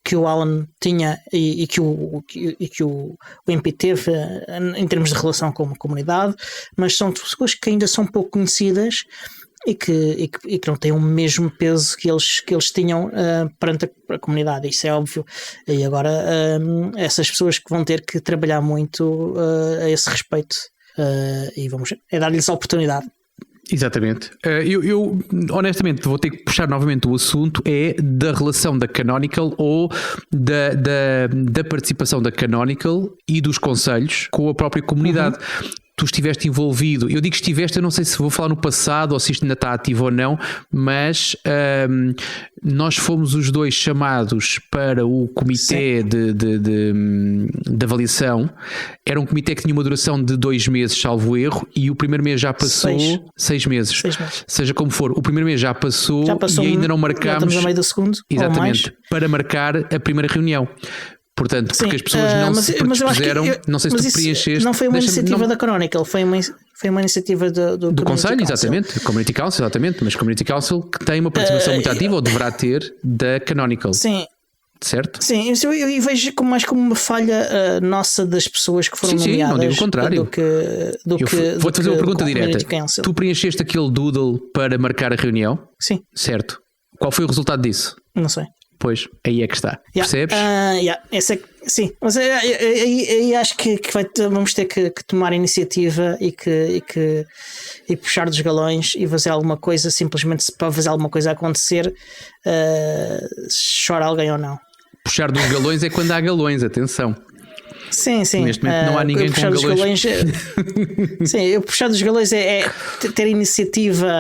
que o Alan tinha e que o MP teve em termos de relação com a comunidade, mas são pessoas que ainda são pouco conhecidas e que não têm o mesmo peso que eles tinham perante a comunidade, isso é óbvio. E agora essas pessoas que vão ter que trabalhar muito a esse respeito. E vamos dar-lhes a oportunidade. Exatamente. Eu honestamente vou ter que puxar novamente o assunto da relação da Canonical ou da participação da Canonical e dos conselhos com a própria comunidade. Tu estiveste envolvido, eu digo que estiveste, eu não sei se vou falar no passado ou se isto ainda está ativo ou não, mas nós fomos os dois chamados para o comitê de avaliação. Era um comitê que tinha uma duração de 2 meses, salvo erro, e o primeiro mês já passou 6 meses. Seja como for, o primeiro mês já passou e ainda não marcámos. Estamos a meio do segundo. Exatamente, para marcar a primeira reunião. Portanto, porque as pessoas não se predispuseram, não sei se tu preencheste. Não foi uma iniciativa da Canonical, foi uma iniciativa do Conselho, exatamente, Community Council, exatamente, mas Community Council que tem uma participação muito ativa, ou deverá ter, da Canonical. Sim. Certo? Sim, eu vejo mais como uma falha nossa das pessoas que foram nomeadas. Sim, não digo o contrário. Vou-te fazer uma pergunta direta. Tu preencheste aquele doodle para marcar a reunião? Sim. Certo. Qual foi o resultado disso? Não sei. Pois, aí é que está. Percebes? Sim, mas aí acho que vamos ter que tomar a iniciativa e puxar dos galões e fazer alguma coisa, simplesmente para fazer alguma coisa acontecer, chora alguém ou não. Puxar dos galões é quando há galões, atenção. Sim. Neste momento não há ninguém com galões. Sim, o puxar dos galões é ter iniciativa.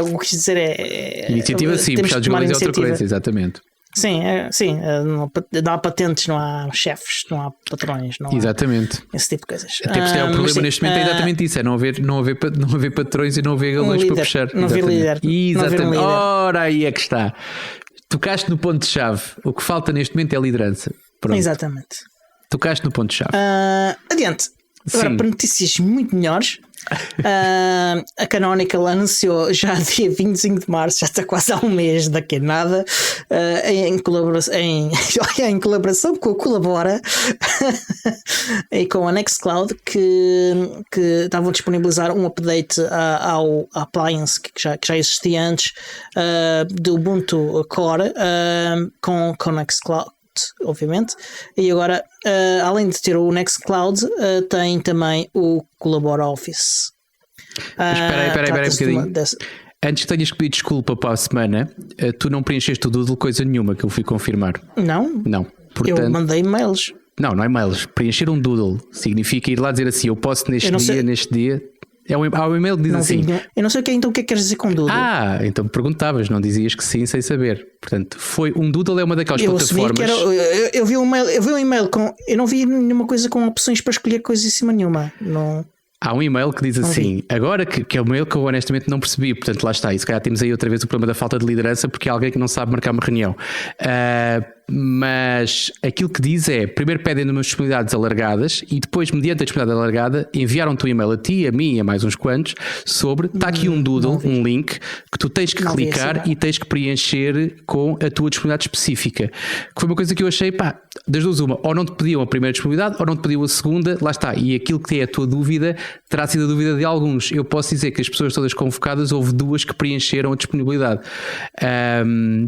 O que quis dizer iniciativa, sim, puxar dos galões é outra coisa, exatamente. Sim, não há patentes, não há chefes, não há patrões, não exatamente. Há esse tipo de coisas. Até porque o problema neste momento é exatamente isso: é não haver patrões e não haver galões para puxar. Não haver líder. Exatamente. Ora, aí é que está. Tocaste no ponto-chave. O que falta neste momento é liderança. Pronto. Exatamente. Tocaste no ponto-chave. Adiante. Agora, para notícias muito melhores, a Canonical anunciou já dia 25 de março, já está quase há um mês, daqui a nada, em colaboração com a Colabora e com a Nextcloud, que estavam a disponibilizar um update ao appliance que já existia antes do Ubuntu Core com Nextcloud, obviamente, e agora além de ter o Nextcloud tem também o Colabora Office. Espera aí um bocadinho. Antes que tenhas que pedir desculpa para a semana, tu não preencheste o doodle coisa nenhuma, que eu fui confirmar. Não, portanto, eu mandei e-mails. Não é e-mails. Preencher um doodle significa ir lá dizer assim: eu posso neste dia. Há um e-mail que diz assim. Eu não sei o que queres dizer com doodle. Então perguntavas, não dizias que sim sem saber. Portanto, um doodle é uma daquelas plataformas. Eu vi um e-mail com. Eu não vi nenhuma coisa com opções para escolher coisa em cima nenhuma. Não. Há um e-mail que diz assim, agora que é um e-mail que eu honestamente não percebi, portanto lá está, e se calhar temos aí outra vez o problema da falta de liderança, porque há alguém que não sabe marcar uma reunião. Mas aquilo que diz é, primeiro pedem umas disponibilidades alargadas e depois, mediante a disponibilidade alargada, enviaram-te um e-mail a ti, a mim e a mais uns quantos sobre, está aqui um doodle, um link que tu tens que clicar e tens que preencher com a tua disponibilidade específica, que foi uma coisa que eu achei, das duas uma, ou não te pediam a primeira disponibilidade ou não te pediam a segunda, lá está, e aquilo que é a tua dúvida terá sido a dúvida de alguns. Eu posso dizer que as pessoas todas convocadas, houve 2 que preencheram a disponibilidade.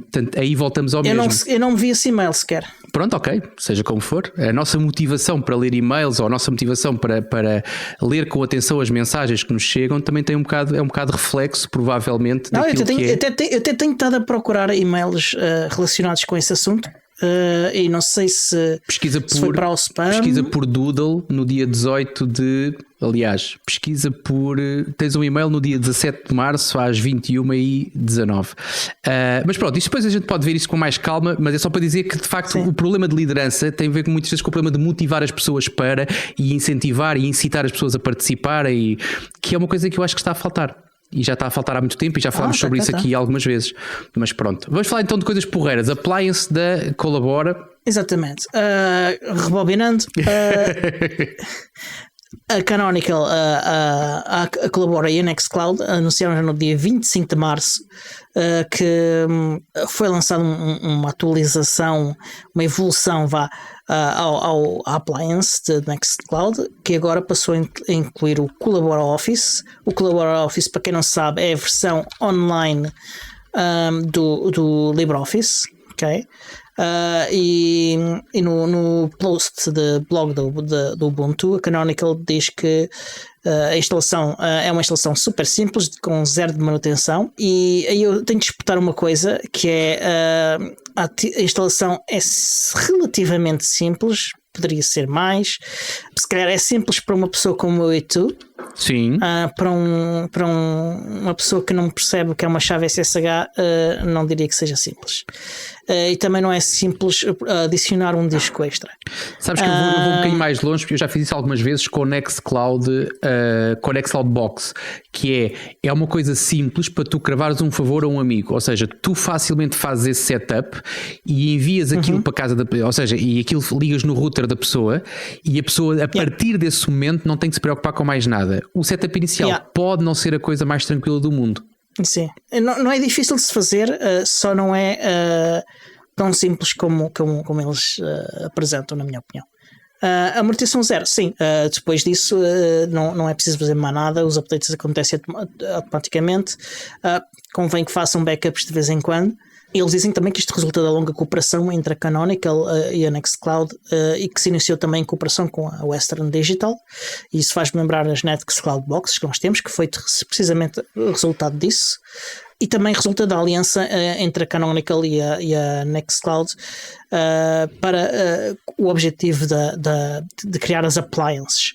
Portanto, aí voltamos ao mesmo. Eu não vi assim e-mail sequer. Pronto, ok, seja como for. A nossa motivação para ler e-mails ou a nossa motivação para ler com atenção as mensagens que nos chegam também tem um bocado reflexo, provavelmente, daquilo que é. Eu até tenho estado a procurar e-mails relacionados com esse assunto. E não sei se foi para o spam. Pesquisa por Doodle no dia 18 de... Aliás, tens um e-mail no dia 17 de março às 21h19. Mas pronto, isto depois a gente pode ver isso com mais calma, mas é só para dizer que de facto o problema de liderança tem a ver muitas vezes com o problema de motivar as pessoas para e incentivar e incitar as pessoas a participarem, que é uma coisa que eu acho que está a faltar. E já está a faltar há muito tempo e já falámos sobre isso aqui algumas vezes. Mas pronto, vamos falar então de coisas porreiras. Appliance da Colabora. Exatamente. Rebobinando. A Canonical, a Colabora e a Nextcloud anunciaram já no dia 25 de março que foi lançada uma atualização, uma evolução ao appliance de Nextcloud, que agora passou a incluir o Colabora Office. O Colabora Office, para quem não sabe, é a versão online do LibreOffice, ok? E no post de blog do Ubuntu, a Canonical diz que a instalação é uma instalação super simples, com zero de manutenção. E aí eu tenho de disputar uma coisa, que é a instalação é relativamente simples, poderia ser mais. Se calhar é simples para uma pessoa como eu e tu. Sim. Para uma pessoa que não percebe o que é uma chave SSH, não diria que seja simples. E também não é simples adicionar um disco extra. Sabes que eu vou um bocadinho mais longe, porque eu já fiz isso algumas vezes com o Nextcloud, com o Nextcloud Box, que é uma coisa simples para tu cravares um favor a um amigo. Ou seja, tu facilmente fazes esse setup e envias aquilo para casa ou seja, e aquilo ligas no router da pessoa, e a pessoa a partir desse momento não tem que se preocupar com mais nada. O setup inicial pode não ser a coisa mais tranquila do mundo. Sim, não é difícil de se fazer, só não é tão simples como eles apresentam, na minha opinião. A manutenção zero, sim. Depois disso não é preciso fazer mais nada, os updates acontecem automaticamente. Convém que façam backups de vez em quando. Eles dizem também que isto resulta da longa cooperação entre a Canonical e a Nextcloud, e que se iniciou também em cooperação com a Western Digital. E isso faz-me lembrar as Nextcloud Boxes que nós temos, que foi precisamente o resultado disso. E também resulta da aliança entre a Canonical e a Nextcloud para o objetivo de criar as appliances.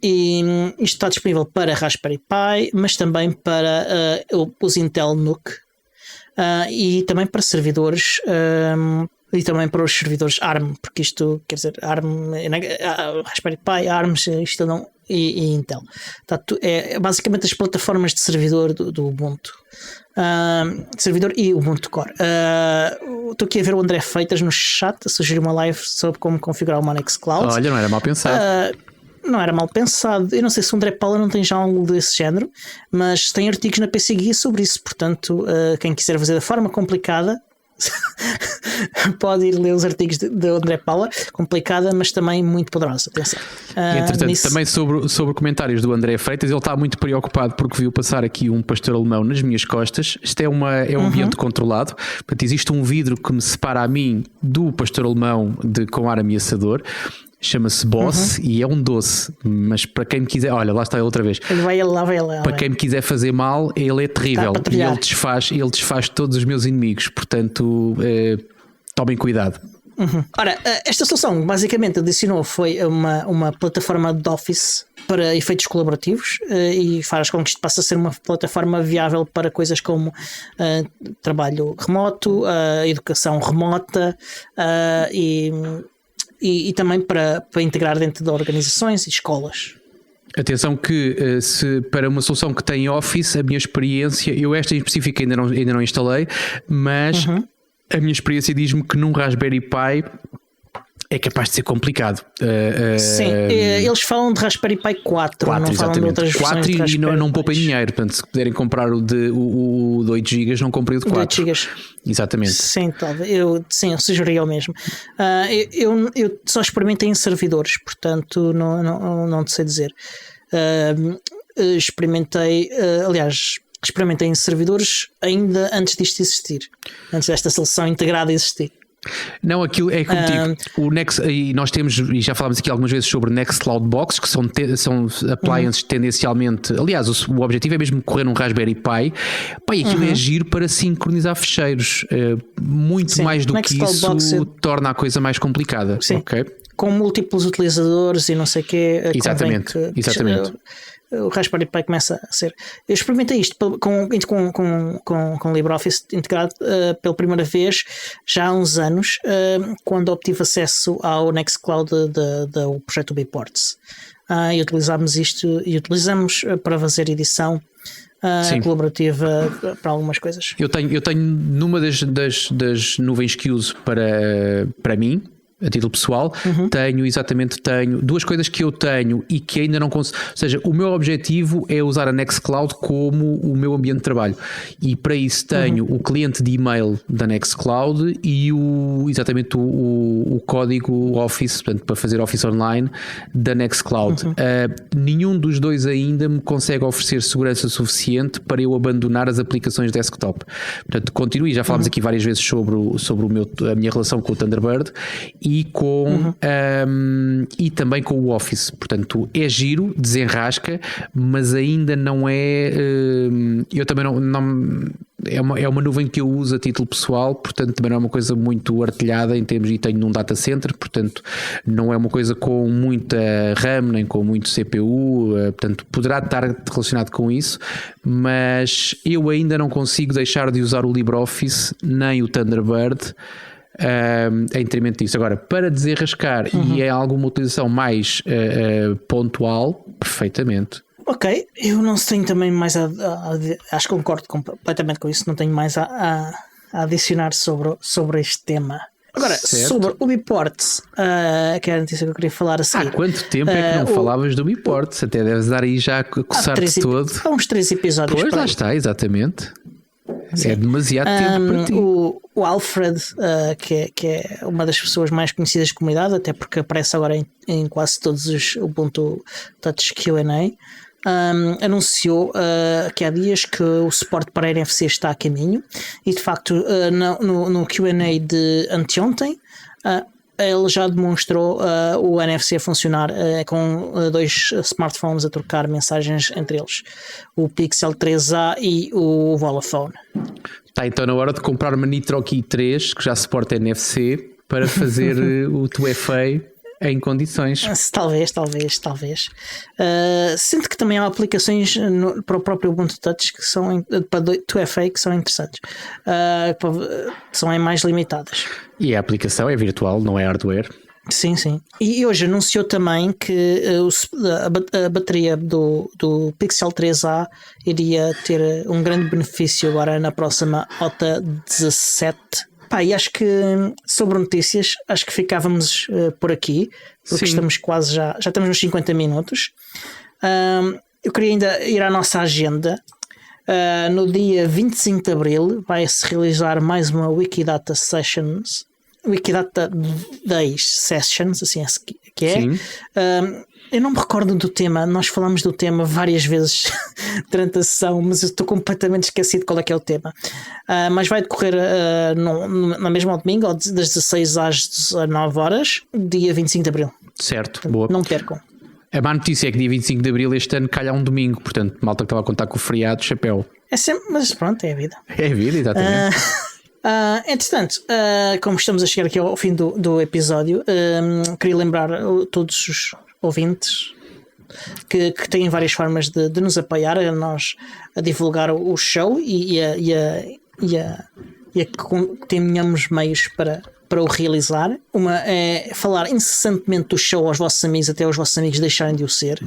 E isto está disponível para Raspberry Pi, mas também para os Intel NUC. E também para servidores e também para os servidores ARM, porque isto quer dizer ARM, Raspberry Pi, ARMS, isto não, e Intel. É basicamente as plataformas de servidor do Ubuntu, servidor e Ubuntu Core. Estou aqui a ver o André Feitas no chat a sugerir uma live sobre como configurar uma Nextcloud. Olha, não era mal pensado. Não era mal pensado. Eu não sei se o André Paula não tem já algo desse género, mas tem artigos na PC Guia sobre isso. Portanto, quem quiser fazer da forma complicada pode ir ler os artigos de André Paula. Complicada, mas também muito poderosa. Atenção. Entretanto, também sobre comentários do André Freitas, ele está muito preocupado porque viu passar aqui um pastor alemão nas minhas costas. Isto é um ambiente controlado. Portanto, existe um vidro que me separa a mim do pastor alemão com ar ameaçador. Chama-se Boss e é um doce, mas para quem me quiser, olha, lá está ele outra vez. Vai lá. Para quem me quiser fazer mal, ele é terrível e ele desfaz todos os meus inimigos, portanto, tomem cuidado. Ora, esta solução basicamente adicionou foi uma plataforma de Office para efeitos colaborativos e faz com que isto passe a ser uma plataforma viável para coisas como trabalho remoto, educação remota e também para integrar dentro de organizações e escolas. Atenção que se para uma solução que tem Office, a minha experiência, eu esta em específico ainda não instalei, mas a minha experiência diz-me que num Raspberry Pi é capaz de ser complicado. Sim, eles falam de Raspberry Pi 4 não falam de outras versões 4 e não poupem dinheiro, portanto se puderem comprar o de 8 GB, não comprei o de 4. 8 GB. Exatamente. Sim, talvez. Eu sugeriria o mesmo. Eu só experimentei em servidores, portanto não te sei dizer. Experimentei em servidores ainda antes disto existir, antes desta solução integrada existir. Não, aquilo é como digo, o Next, e nós temos, e já falámos aqui algumas vezes sobre Nextcloud Box, que são appliances tendencialmente, aliás, o objetivo é mesmo correr num Raspberry Pi. E aquilo é giro para sincronizar fecheiros, muito mais do que isso Box torna a coisa mais complicada. Sim. Okay? Com múltiplos utilizadores e não sei o quê. Exatamente. O Raspberry Pi começa a ser. Eu experimentei isto com LibreOffice integrado pela primeira vez já há uns anos, quando obtive acesso ao Nextcloud do projeto Ubiports. E utilizámos isto e utilizamos para fazer edição colaborativa para algumas coisas. Eu tenho numa das nuvens que uso para mim, a título pessoal, tenho duas coisas que eu tenho e que ainda não consigo. Ou seja, o meu objetivo é usar a Nextcloud como o meu ambiente de trabalho, e para isso tenho o cliente de e-mail da Nextcloud e o código Office, portanto, para fazer Office Online da Nextcloud. Nenhum dos dois ainda me consegue oferecer segurança suficiente para eu abandonar as aplicações desktop. Portanto, continuo, já falámos aqui várias vezes sobre a minha relação com o Thunderbird e e também com o Office. Portanto, é giro, desenrasca, mas ainda não é. Eu também não é uma nuvem que eu uso a título pessoal, portanto também não é uma coisa muito artilhada em termos, e tenho num data center, portanto não é uma coisa com muita RAM nem com muito CPU, portanto poderá estar relacionado com isso, mas eu ainda não consigo deixar de usar o LibreOffice nem o Thunderbird em detrimento disso. Agora, para desenrascar e é alguma utilização mais pontual, perfeitamente. Ok, eu não tenho também mais acho que concordo completamente com isso, não tenho mais a adicionar sobre este tema. Agora, sobre o Ubiports, que era a notícia que eu queria falar a seguir. Há quanto tempo é que não falavas do Ubiports? Até deves dar aí já a coçar-te todo. Há uns 3 episódios. Pois, lá está, exatamente. Sim. É demasiado tempo para ti. O Alfred, que é uma das pessoas mais conhecidas da comunidade, até porque aparece agora em quase todos os Ubuntu Touch Q&A, anunciou que há dias que o suporte para NFC está a caminho, e de facto no Q&A de anteontem ele já demonstrou o NFC a funcionar com 2 smartphones a trocar mensagens entre eles, o Pixel 3a e o Vodafone. Está então na hora de comprar uma Nitro Key 3 que já suporta NFC para fazer o 2FA em condições. Talvez. Sinto que também há aplicações para o próprio Ubuntu Touch que são para 2FA que são interessantes, são mais limitadas. E a aplicação é virtual, não é hardware. Sim. E hoje anunciou também que a bateria do Pixel 3a iria ter um grande benefício agora na próxima OTA 17. E acho que sobre notícias, acho que ficávamos por aqui, porque estamos quase já estamos nos 50 minutos. Eu queria ainda ir à nossa agenda. No dia 25 de Abril vai-se realizar mais uma Wikidata Days Sessions, assim que é. Eu não me recordo do tema, nós falamos do tema várias vezes durante a sessão, mas eu estou completamente esquecido qual é que é o tema. Mas vai decorrer na mesma ao domingo, das 16 às 19 horas, dia 25 de Abril. Certo, boa. Não percam. A má notícia é que dia 25 de Abril este ano calha um domingo, portanto, malta que estava a contar com o feriado, chapéu. É sempre, mas pronto, é a vida. É a vida, exatamente. Entretanto, como estamos a chegar aqui ao fim do episódio, queria lembrar a todos os ouvintes que têm várias formas de nos apoiar a divulgar o show e a que tenhamos meios para o realizar. Uma é falar incessantemente do show aos vossos amigos até os vossos amigos deixarem de o ser.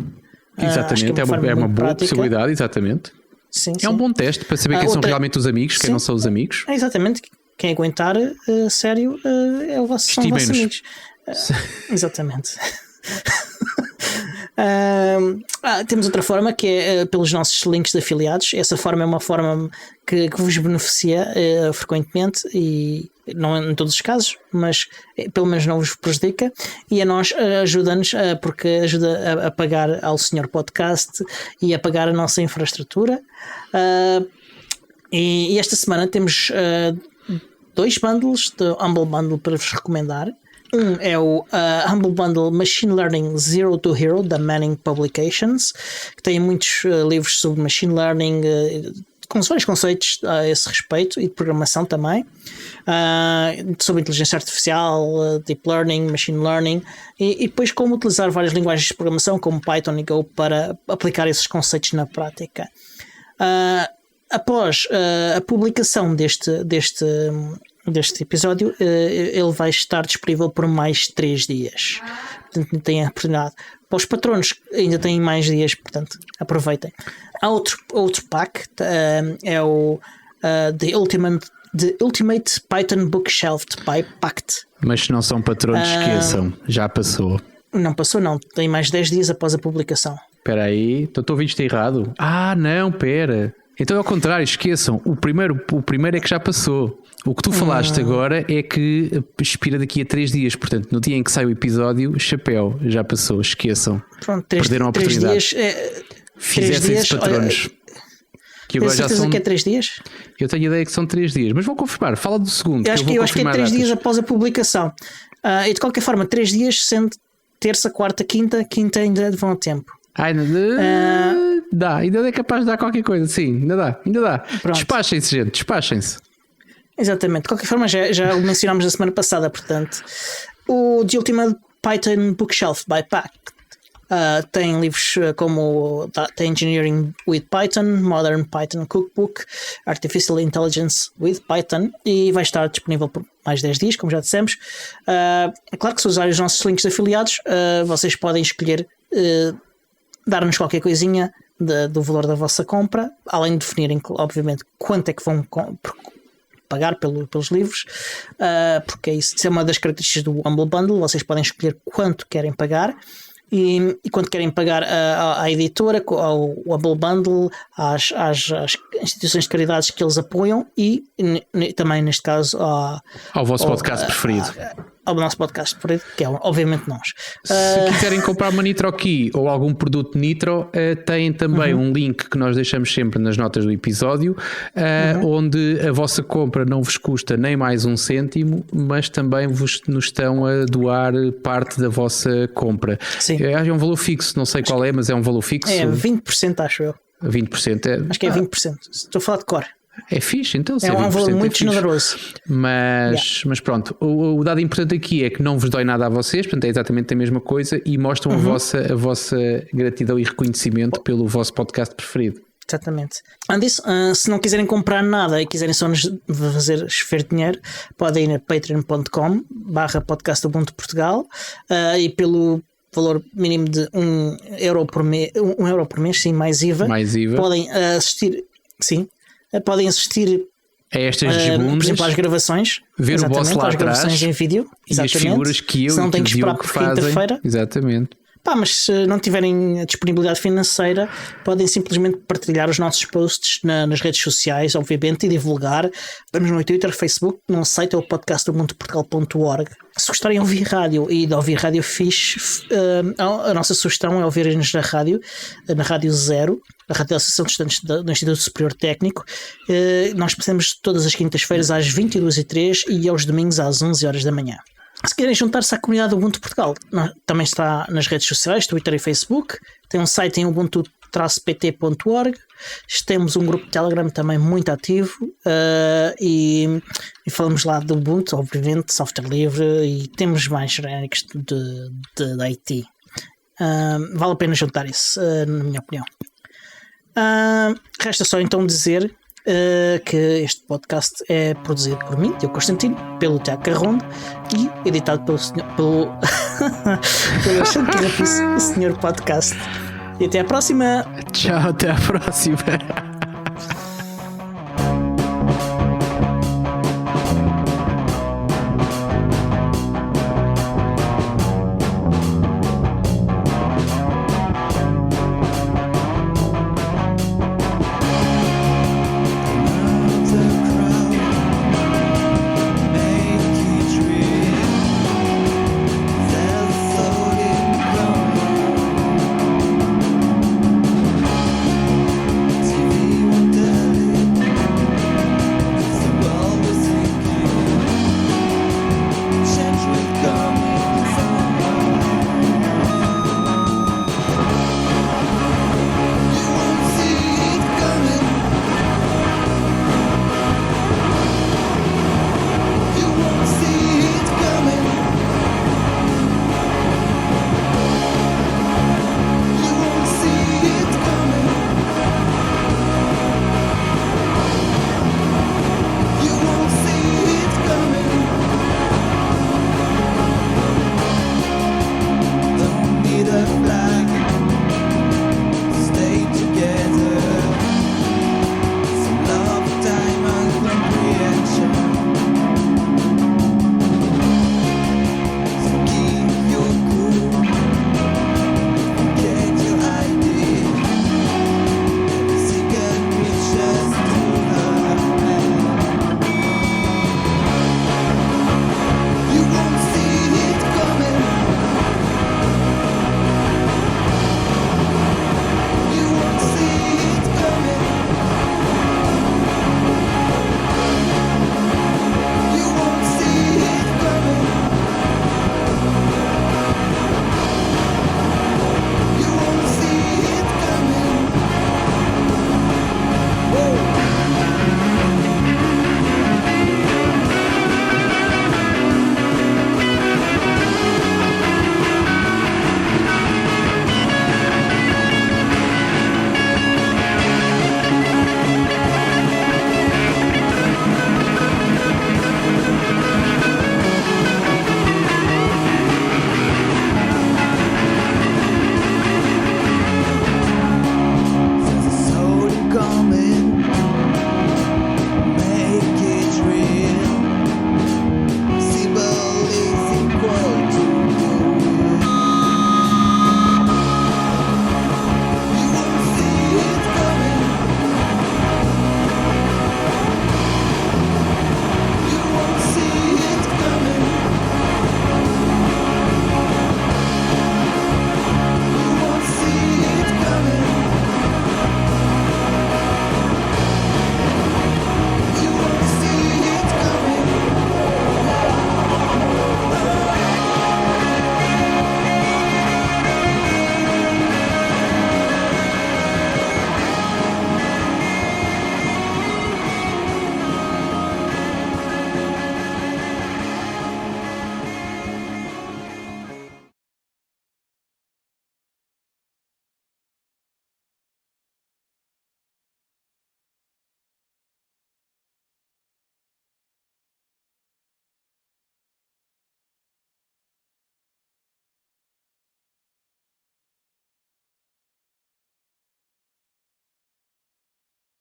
Exatamente, é uma boa possibilidade, exatamente. Sim. É um bom teste para saber quem são realmente os amigos, quem não são os amigos. Exatamente, quem aguentar sério são os vossos amigos. Exatamente. Temos outra forma que é pelos nossos links de afiliados. Essa forma é uma forma que vos beneficia frequentemente, e não em todos os casos, mas pelo menos não vos prejudica, e a nós ajuda-nos porque ajuda a pagar ao Senhor Podcast e a pagar a nossa infraestrutura. E esta semana temos 2 bundles de Humble Bundle para vos recomendar. Um é o Humble Bundle Machine Learning Zero to Hero, da Manning Publications, que tem muitos livros sobre Machine Learning, com vários conceitos a esse respeito, e de programação também, sobre inteligência artificial, Deep Learning, Machine Learning, e depois como utilizar várias linguagens de programação, como Python e Go, para aplicar esses conceitos na prática. Após a publicação deste episódio, ele vai estar disponível por mais 3 dias. Portanto, tem a oportunidade. Para os patronos ainda têm mais dias, portanto, aproveitem. Há outro pack, é o The Ultimate Python Bookshelf by Pact. Mas se não são patronos, esqueçam, já passou. Não passou, não. Tem mais 10 dias após a publicação. Espera aí, estou a ouvir isto errado. Não, espera. Então é ao contrário, esqueçam. O primeiro é que já passou. O que tu falaste agora é que expira daqui a 3 dias. Portanto, no dia em que sai o episódio, chapéu, já passou. Esqueçam. Pronto, perderam a oportunidade. Fizessem-se patronos. Que agora já são... que é 3 dias? Eu tenho a ideia que são 3 dias, mas vou confirmar. Fala do segundo. Eu acho que é 3 dias após a publicação. E de qualquer forma, 3 dias, sendo terça, quarta, quinta ainda vão a tempo. Dá, ainda é capaz de dar qualquer coisa. Sim, ainda dá. Despachem-se, gente, despachem-se. Exatamente, de qualquer forma já o mencionámos na semana passada. Portanto, o The Ultimate Python Bookshelf by Pact tem livros como Data Engineering with Python, Modern Python Cookbook, Artificial Intelligence with Python, e vai estar disponível por mais 10 dias, como já dissemos. É claro que se usarem os nossos links de afiliados, vocês podem escolher dar-nos qualquer coisinha do valor da vossa compra, além de definirem, obviamente, quanto é que vão pagar pelos livros, porque isso é uma das características do Humble Bundle. Vocês podem escolher quanto querem pagar e quanto querem pagar à editora, ao Humble Bundle, às instituições de caridades que eles apoiam e também, neste caso, ao vosso podcast preferido. Ao nosso podcast preferido, que é obviamente nós. Se quiserem comprar uma Nitro Key ou algum produto Nitro, têm também um link que nós deixamos sempre nas notas do episódio, onde a vossa compra não vos custa nem mais 1 cêntimo, mas também nos estão a doar parte da vossa compra. Sim. É um valor fixo, não sei qual é, mas é um valor fixo. É 20%, acho eu. 20%? Acho que é 20%. Estou a falar de cor. É fixe, então. É um valor muito generoso. Mas pronto, o dado importante aqui é que não vos dói nada a vocês, portanto é exatamente a mesma coisa, e mostram a vossa gratidão e reconhecimento pelo vosso podcast preferido. Exatamente. Além disso, se não quiserem comprar nada e quiserem só nos fazer chover dinheiro, podem ir a patreon.com/podcast Ubuntu Portugal, e pelo valor mínimo de €1 por mês, €1 por mês, sim, mais IVA. Podem assistir, sim. Podem assistir a estas desbundas, por exemplo, às gravações, ver o boss lá às atrás, gravações em vídeo, e as figuras que eu não tenho que esperar por quinta-feira. Exatamente. Mas se não tiverem disponibilidade financeira, podem simplesmente partilhar os nossos posts nas redes sociais, obviamente, e divulgar. Estamos no Twitter, Facebook, no site é o podcastubuntuportugal.org. Se gostarem de ouvir rádio e de ouvir rádio fixe, a nossa sugestão é ouvirem-nos na Rádio Zero, a Rádio da Associação de Estudantes do Instituto Superior Técnico. Nós passamos todas as quintas-feiras às 22h03 e aos domingos às 11h da manhã. Se querem juntar-se à comunidade Ubuntu Portugal, também está nas redes sociais, Twitter e Facebook. Tem um site em ubuntu-pt.org. Temos um grupo de Telegram também muito ativo, e falamos lá do Ubuntu, obviamente, software livre, e temos mais genéricos de IT. Vale a pena juntar isso, na minha opinião. Resta só então dizer que este podcast é produzido por mim, Diogo Constantino, pelo Tiago Carronde e editado pelo Alexandre Carapis, o Senhor Podcast. E até à próxima. Tchau, até à próxima.